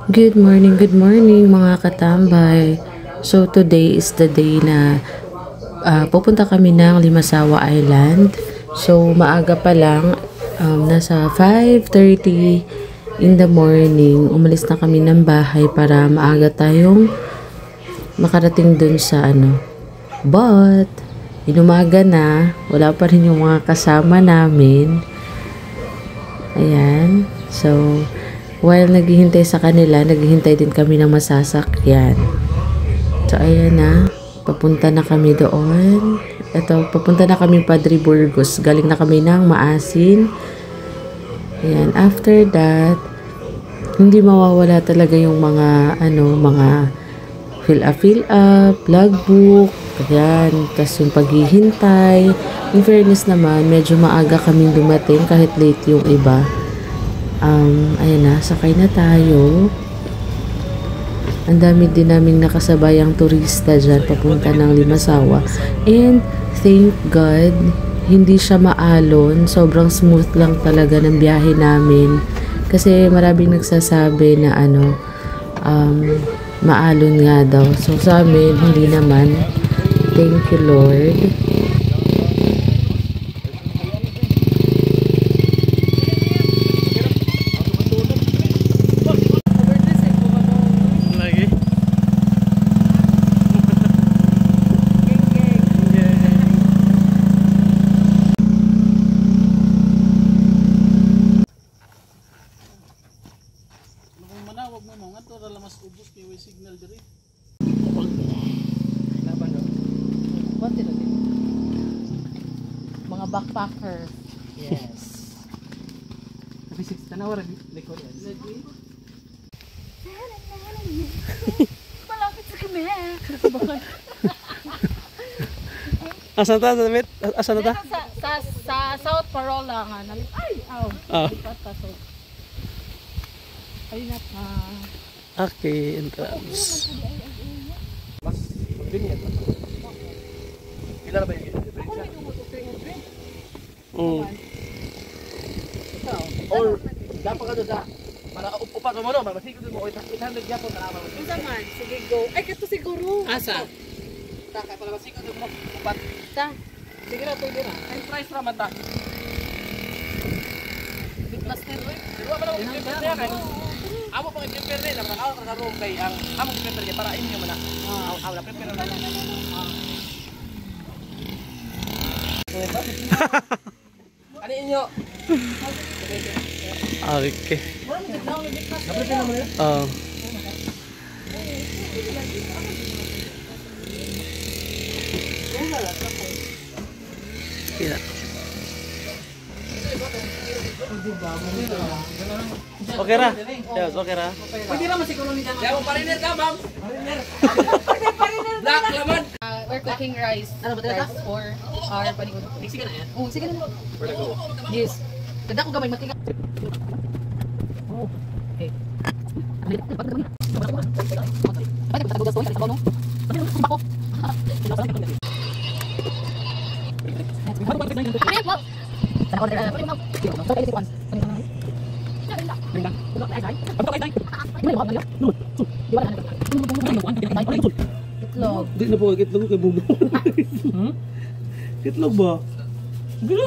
Good morning mga katambay. So today is the day na pupunta kami ng Limasawa Island. So maaga pa lang, nasa 5:30 in the morning, umalis na kami ng bahay para maaga tayong makarating dun sa But, inumaga na, wala pa rin yung mga kasama namin. Ayan. So, while naghihintay sa kanila, naghihintay din kami ng masasakyan. So, ayan na. Papunta na kami doon. Papunta na kami Padre Burgos. Galing na kami ng Maasin. Ayan. After that, hindi mawawala talaga yung mga, mga fill up, logbook. Ayan. Tapos yung paghihintay. In fairness naman, medyo maaga kaming dumating kahit late yung iba. Ayan na, sakay na tayo. Ang dami din naming nakasabayang turista dyan papunta ng Limasawa. And thank God, hindi siya maalon. Sobrang smooth lang talaga ng biyahe namin. Kasi maraming nagsasabi na maalon nga daw. So sa amin, hindi naman. Thank you Lord. Mga backpacker. Yes. Tapi 6 tanawar likod yan. Malapit sa kami. Asan ta damit? Asan ta? Sa South Parola nga. Ay, lipat ta. So, ayun na pa. Okay, entrance. Mas convenient. Pila ba yung or dapat ka doon sa para upat mo no, masiguro mo 800 gyapon para ma. Unsa man? Sige go. Ay kato siguro. Asa? Ta kay para masiguro mo upat. Ta. Sige ra pwede ra. Ang price ra man ta. Plus 10 oi. Pero wala mo prepare niya kay. Amo pang prepare ni naman ako sa room kay ang amo prepare niya para inyo man na. Wala prepare na. Ano inyo? Okay. Oh. Yeah. Okay ra? Yes, okay ra. Pwede ra masiguro ni Ya mo pariner ka, ma'am. Pariner. Black laman. We're cooking rice. Rice for our panigod. Sige na yan. Oh, sige na. Yes. Kada ko gamay matika. Oh. Okay. Itlog. Di na po itlog kay bubo. Itlog ba?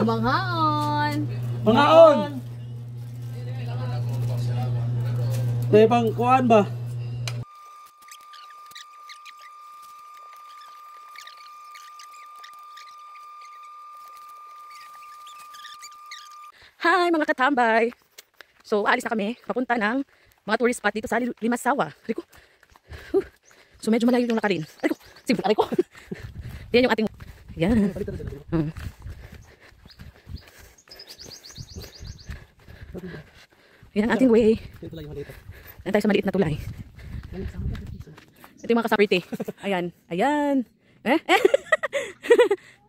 Manghaon. Mangaon. Tay pang kuan ba? Hi mga katambay! So, alis na kami. Papunta ng mga tourist spot dito sa Limasawa. Riko. So, medyo malayo yung nakarin. Riko. Simple. Riko. Yan yung ating... Yan. Yan ang ating way. Yan tayo sa maliit na tulay. Ito yung mga kasaperte. Ayan. Ayan.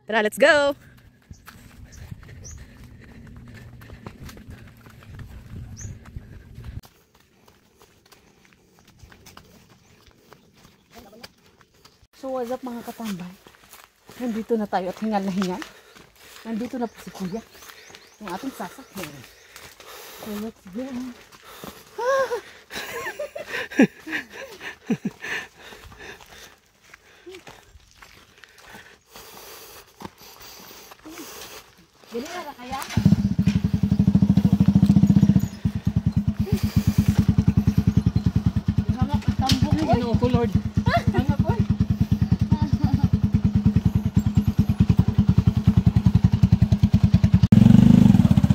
Tara, let's go! So what's up mga katambay? Nandito na tayo at hingal na hingal. Nandito na po si Kuya. Yung ating sasakyan. So let's go. Dili na kaya? Hangap ang tambok ko. Ginoo ko, Lord. Hangap ko.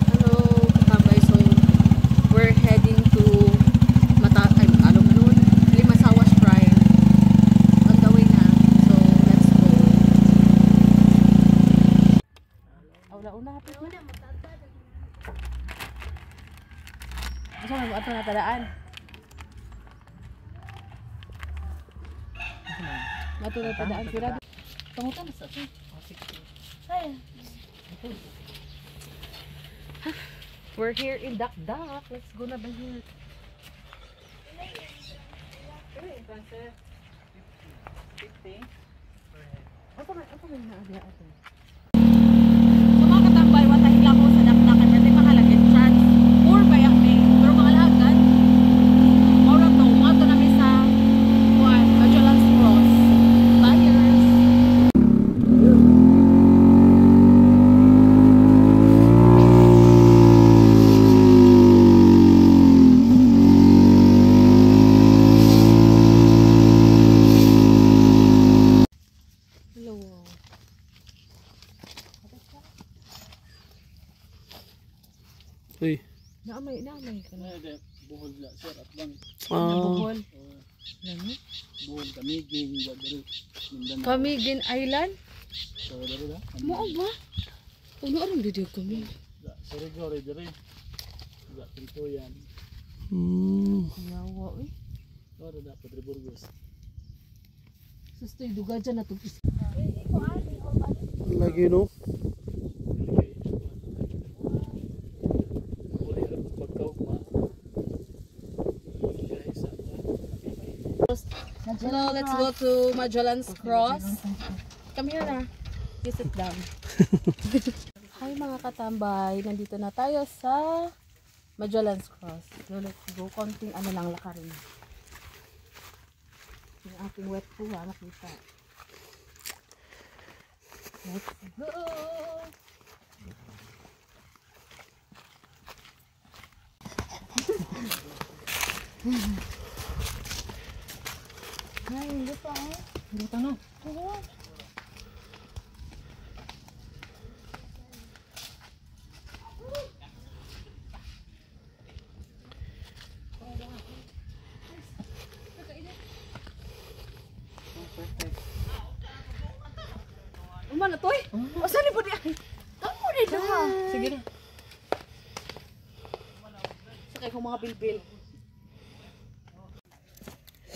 Hello, kakabay. So, we're heading to Limasawa Shrine. On the way na. So, let's go. Una, hapit mo. Gusto mo ato na tadaan? Ato na tadaan. Sira. Pangutan sa akin. We're here in Dakdak. Let's go na ba here? Ano may naagya ato? Sa mga katambay, watahil ako sa dakdakan natin makalagit chance. Poor ba yung may, pero makalagan. Maura to, mato namin sa Magellan's Cross. Tires. Hello. Uy. Naamay ka na. Buhol la, sir, at bang. Nabuhol. Buhol kami, ging, wadari. Mindanao. Camiguin Island? So, wadari da. Mao ba? Ano arang video kami? Surigao, wadari. Pinto yan. Yawa eh. Wadari da, Padre Burgos. Sustoy duga dyan na to. Lagi no. Hello, let's go to Magellan's Cross. Come here na. You sit down. Hi mga katambay, nandito na tayo sa Magellan's Cross. So let's go. Konting ano lang lakarin. Yung ating wet po makita. Let's go! Ay, hindi pa eh. Hindi tanong. Oo. Umana to eh. Asan ni po di ay? Kamu rin ha. Sige na. Sakay ko mga bilbil.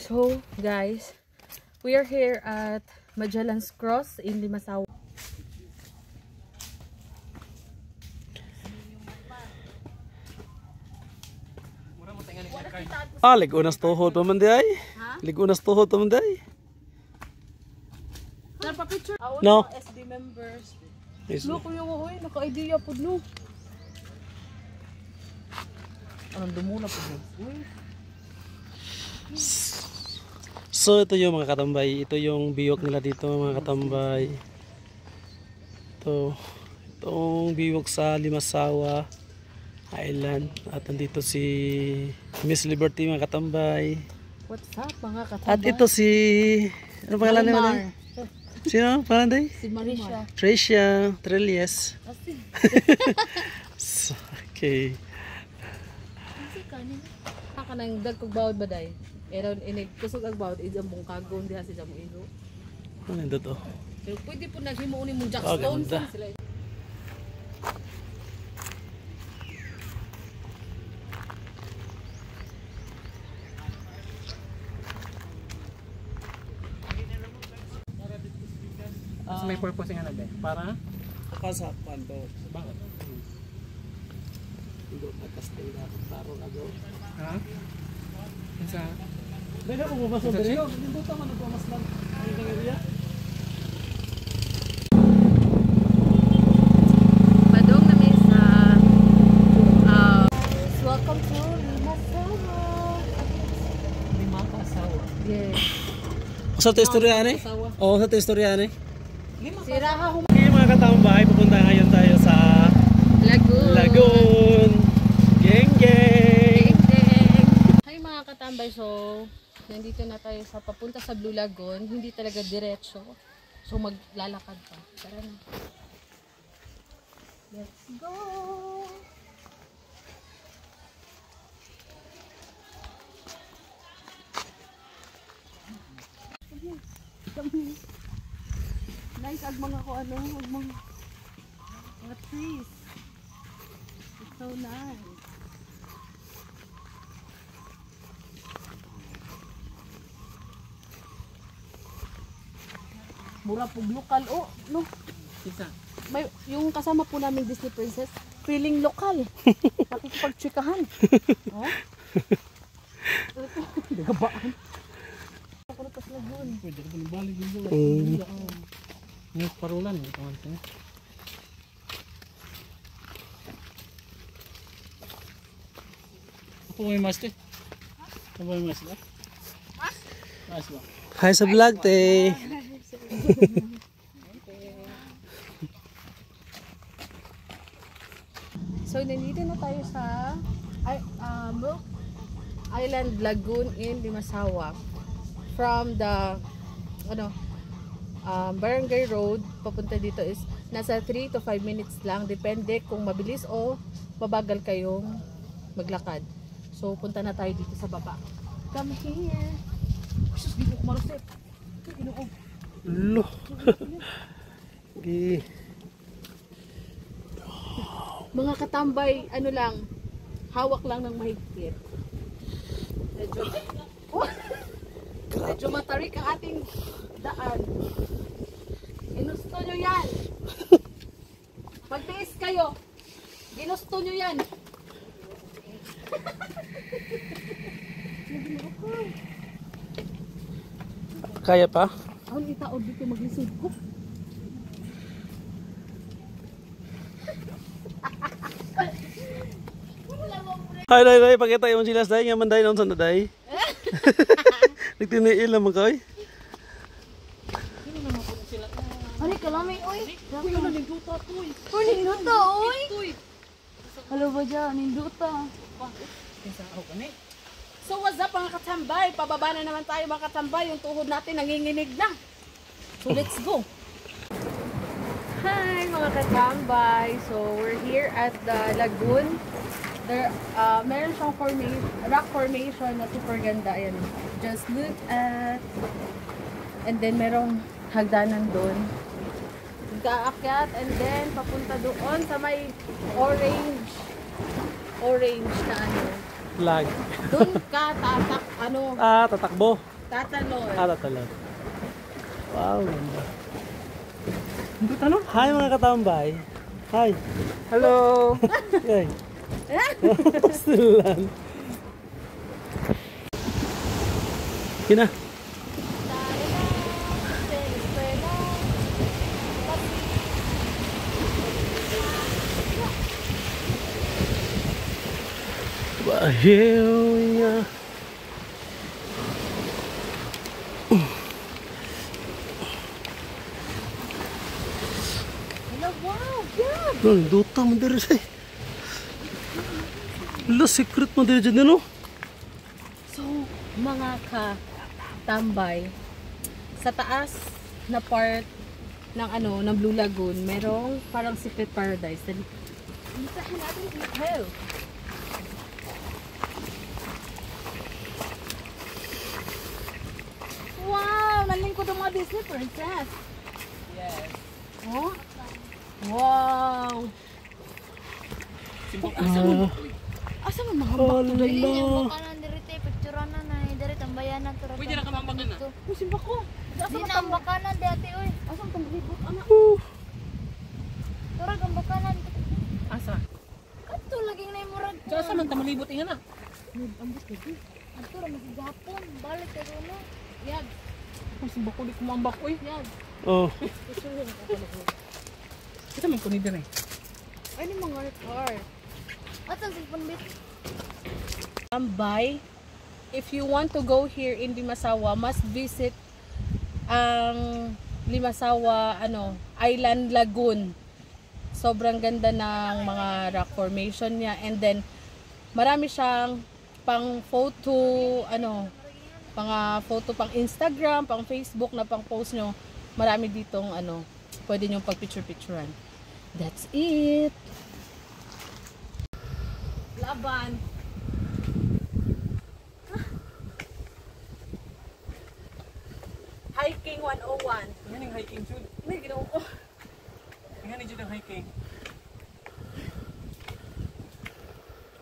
So, guys, we are here at Magellan's Cross in Limasawa. Ligunas tuhod pa man di ay. Ligunas tuhod pa man di ay. Nagpa-picture? No. SB members. Yes. Look, yung hoy, naka-idea po no. Anong dumula po no? Uy. So ito yung mga katambay, ito yung biyok nila dito mga katambay. Itong biyok sa Limasawa Island. At nandito si Miss Liberty mga katambay. What's up mga katambay? At ito si, ano pangalan nila? Sino ang pangalan day? Si Marisha. Tricia Trillies. Asi. So, okay. Asi kanin. Haka nang dagkog bawod ba day? Eron inig kusog ag bawod is among kagong diha si jamo ilo. Ano nito to? Pero pwede po naghimuon ni mong Oh, jackstone ganda. sila. Kasi may purpose nga na para Kasapan to. bakit? Hindi nagkastay na taro na go. Ha? Sa Dahil ako bumasok dali. Dito tama na mas lang. Ano yung area? Padong na may sa welcome to Limasawa. Yes. Sa istorya ni? Oo, sa istorya ni. Si Raha Okay, mga katambay, pupunta ngayon tayo sa Lagoon. Lagoon. Geng geng. Hi mga katambay, so nandito na tayo sa papunta sa Blue Lagoon. Hindi talaga diretso. So maglalakad pa. Tara na. Let's go! Nice ag mga ko ano, ag mga trees. It's so nice. Mura pug lokal oh, no. May yung kasama po namin Disney Princess, feeling lokal. Pakikipagtsikahan. Oh. Gabaan. Ako tas lagun. Pwede ka balik dito. Ni parulan ni kawan ko. Ako may master. Ako may master. Mas ba? Hi sa vlog, te. So, nandito na tayo sa Milk Island Lagoon in Limasawa. From the Barangay Road, papunta dito is nasa 3 to 5 minutes lang. Depende kung mabilis o mabagal kayong maglakad. So, punta na tayo dito sa baba. Come here. Sus, dito ko marusip. Inuog. Lo. Okay. Mga katambay, ano lang, hawak lang ng mahigpit. Medyo matarik ang ating daan. Ginusto nyo yan. Magtiis kayo. Ginusto nyo yan. Kaya pa? Ang itaod dito maglisod ko. Hi, day, pakita yung silas day, nga man day, naon sa day. Nagtiniil naman ko, Ano ka lang may oy? Uy, ano nagduta to eh. Uy, ninduta oy! Halo ba dyan? Ninduta. So what's up mga katambay? Pababa na naman tayo mga katambay. Yung tuhod natin nanginginig na. So let's go. Hi mga katambay. So we're here at the lagoon. There, meron siyang rock formation na super ganda. Ayan. Just look at. And then merong hagdanan doon. Kaakyat and then papunta doon sa may orange na ano. Flag. Doon ka Tatakbo. tatalon. Tatalon. Wow, ganda. Hi mga katambay. Hi. Hello. Hey. Pastulan. Kina. Bahew niya. Wow, yeah. Ang duta mo diri say. La secret mo diri dyan no? So, mga katambay, sa taas na part ng ng Blue Lagoon, merong parang secret paradise. Listahin natin dito. Wow! Nalingkod ang mga Disney Princess. Yes. Oh? Wow! Asa mo mga bakto Dili dali? yung bakanan diri te picturean na na diri tambayanan to. Pwede na kamambagan na. Oh, simba ko. Di na ang bakanan di ate oy. Asa ang libot anak? Turag ang bakanan. Asa? Kadto laging nay murag. Asa man ta malibot inga na. Adto ra magigapon balik ka no. Yag. Kung simba ko di kumambak oy. Yag. Oh. Kita man ko ni dire. Ay, ni mga car. Ato si bit. Tambay if you want to go here in Limasawa, must visit ang Limasawa Island Lagoon. Sobrang ganda ng mga rock formation niya, and then marami siyang pang photo pang Instagram, pang Facebook na pang post nyo. Marami ditong pwede nyo pag picture-picturean. That's it. Laban. Hiking 101. Yan yung hiking shoot. May ginawa ko. Yan yung hiking.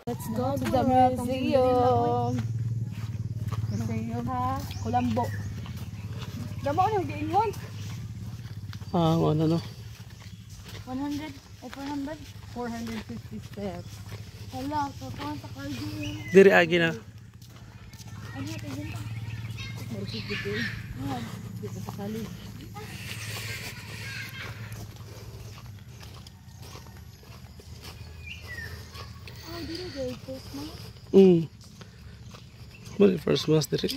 Let's go to the museum. Museum ha. Kulambo. Damo na giingon. Ano no? 100 o 400. 450 steps. Hala, kakuha sa kaldi yun. Diri agi na. Ano natin yun? Marusig dito. Di ko pakali. Ah, dito guys. First mo. Mali first mass diri.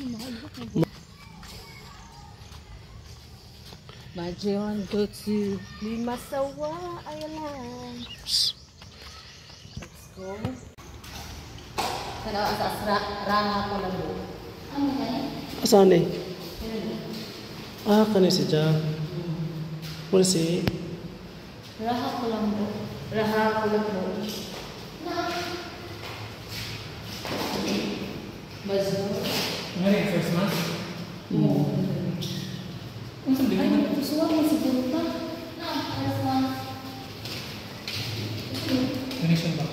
Majiwan go to Limasawa Island. Let's go. Sana sa raha ko lang mo. Asan eh? Kani si Ja. Muna si Raha ko lang mo. Raha ko lang mo. Bazo. Ngayon yung first month? Ay, suwag mo siguro pa. Na, alas na. Donation box.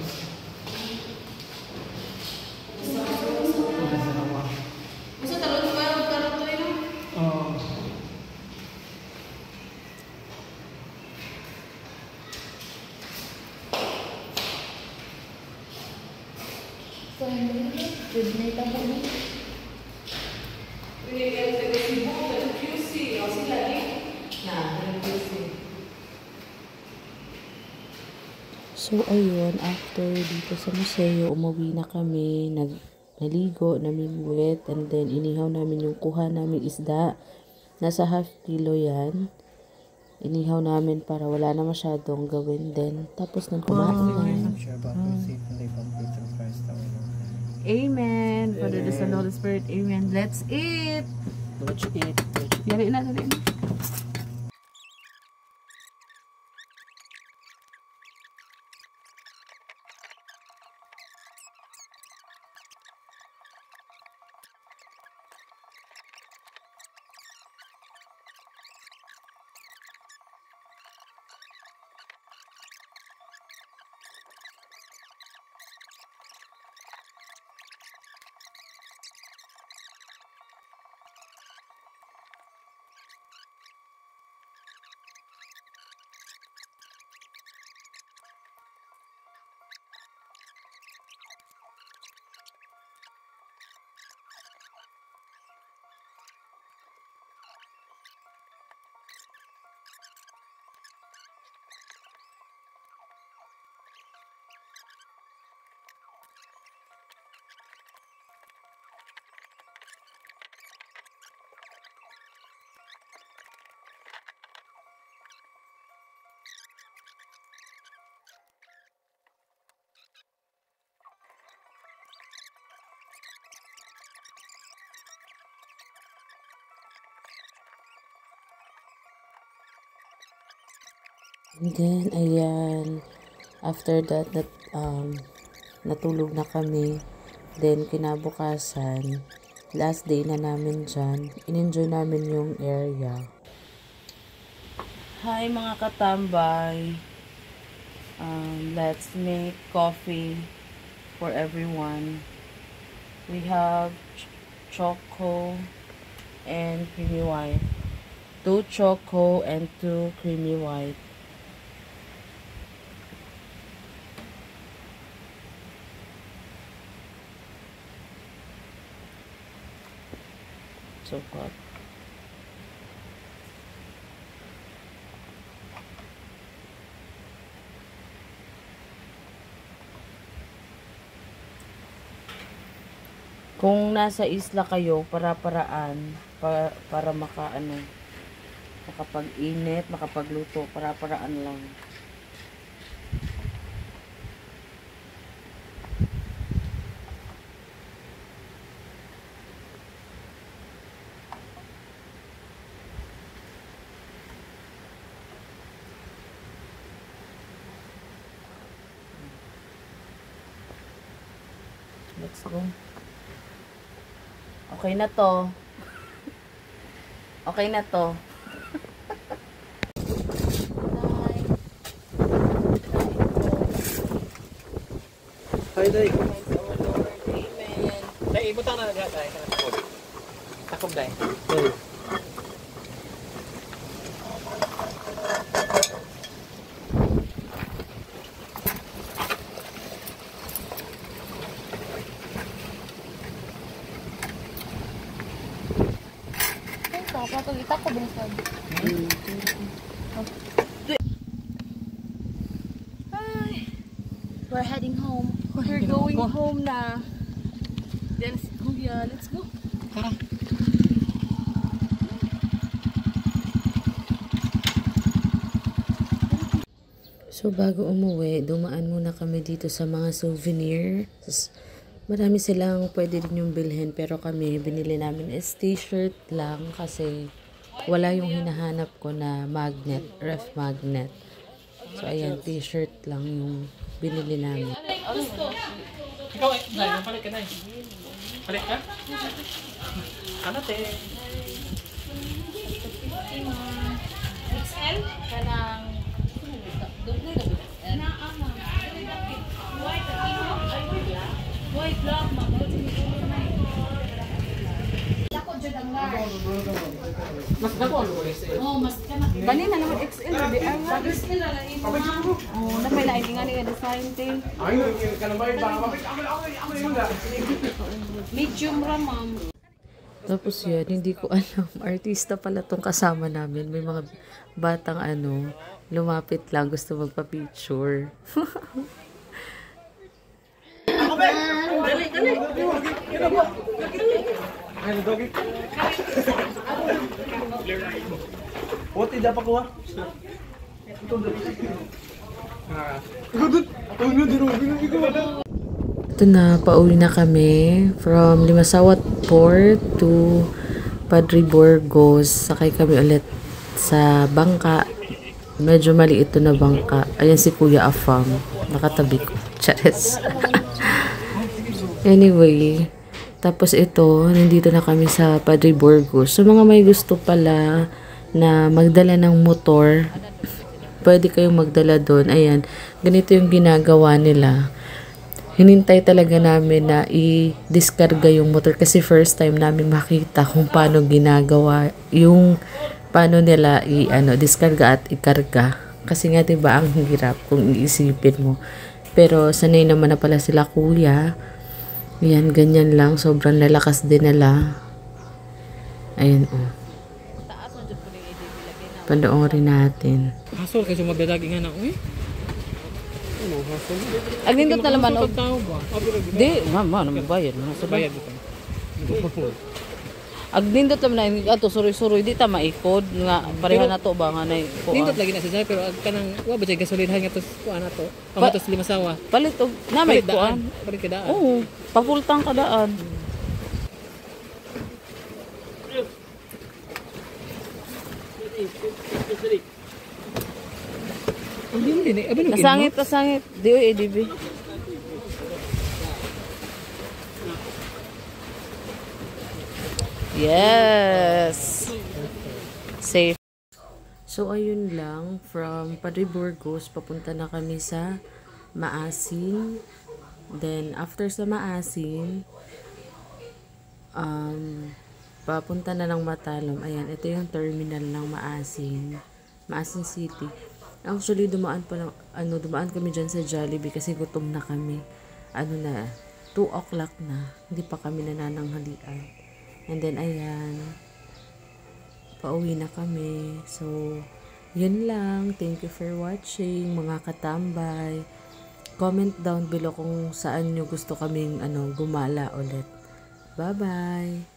Gusto talon ko karot to yun? Oo. So, hindi. Good night ako ni. So ayun, after dito sa museo, umuwi na kami, naligo, namimwet, and then inihaw namin yung kuha namin isda. Nasa half kilo yan. Inihaw namin para wala na masyadong gawin din. Tapos nang kumain. Sure about to receive and live on Jesus Christ our Lord. Amen. Father, the Son, Holy Spirit. Amen. Let's eat. Let's eat. Dali na. And then, ayan, after that, natulog na kami. Then, kinabukasan, last day na namin dyan. In-enjoy namin yung area. Hi mga katambay. Let's make coffee for everyone. We have choco and creamy white. 2 choco and 2 creamy white. So hot. Kung nasa isla kayo, para-paraan, para makapag-init, makapagluto, para-paraan lang. Let's go. Okay na to. Okay na to. Hi, day. Dai, ibutang na dai. Takob dai. Ito, patog ita ko bungkod. Ay, we're heading home. We're going home na. Let's go, yeah. Let's go. So, bago umuwi, dumaan muna kami dito sa mga souvenir. Marami silang pwede rin yung bilhin, pero kami, binili namin is t-shirt lang kasi wala yung hinahanap ko na magnet, ref magnet. So, ayan, t-shirt lang yung binili namin. Ikaw dai, palit ka dai. Palit ka? Ano te? XL? Kanang white black, Mas dako ano ko isa. oh, mas kana. Bani na naman XL, di ay. XL na lang ito. Oh, na may lain nga ni design te. Ay, kanang bayad ba? Medium ra, ma'am. Tapos yun, hindi ko alam. Artista pala tong kasama namin. May mga batang lumapit lang. Gusto magpa-picture. What ida pa kuha? Ito na, pauwi na kami from Limasawa Port to Padre Burgos. Sakay kami ulit sa bangka. Medyo maliit ito na bangka. Ayan si Kuya Afam. Nakatabi ko. Charis. Anyway, tapos ito, nandito na kami sa Padre Burgos. So, mga may gusto pala na magdala ng motor, pwede kayong magdala doon. Ayan, ganito yung ginagawa nila. Hinintay talaga namin na i-discarga yung motor kasi first time namin makita kung paano ginagawa yung paano nila diskarga at ikarga. Kasi nga 'di ba ang hirap kung iisipin mo. Pero sanay naman na pala sila kuya. Yan, ganyan lang. Sobrang lalakas din nila. Ayan, oh. Panoorin natin. Hasol kasi magdadagi nga na uy. Ano hasol? Agnindot na laman og Tao ba? di, mama, naman bayad mo sa Bayad dito. Agnindot naman na ato suroy-suroy di ta maikod nga pareha na to ba nga nay ko. Nindot lagi na siya pero kanang wa ba jay gasolinahan nga tos kuan na to. Pamatos Limasawa. Palit og na may kuan. Palit ka daan. Oo, pa-full tank kadaan. Hindi mo din eh. Abi no. Nasangit. Di oy EDB. Yes. Safe. So, ayun lang. From Padre Burgos, papunta na kami sa Maasin. Then, after sa Maasin, papunta na ng Matalom. Ayan, ito yung terminal ng Maasin. Maasin City. Actually, dumaan kami dyan sa Jollibee kasi gutom na kami. 2 o'clock na. Hindi pa kami nanananghalian. And then, ayan, pauwi na kami. So, yun lang. Thank you for watching, mga katambay. Comment down below kung saan nyo gusto kaming gumala ulit. Bye-bye.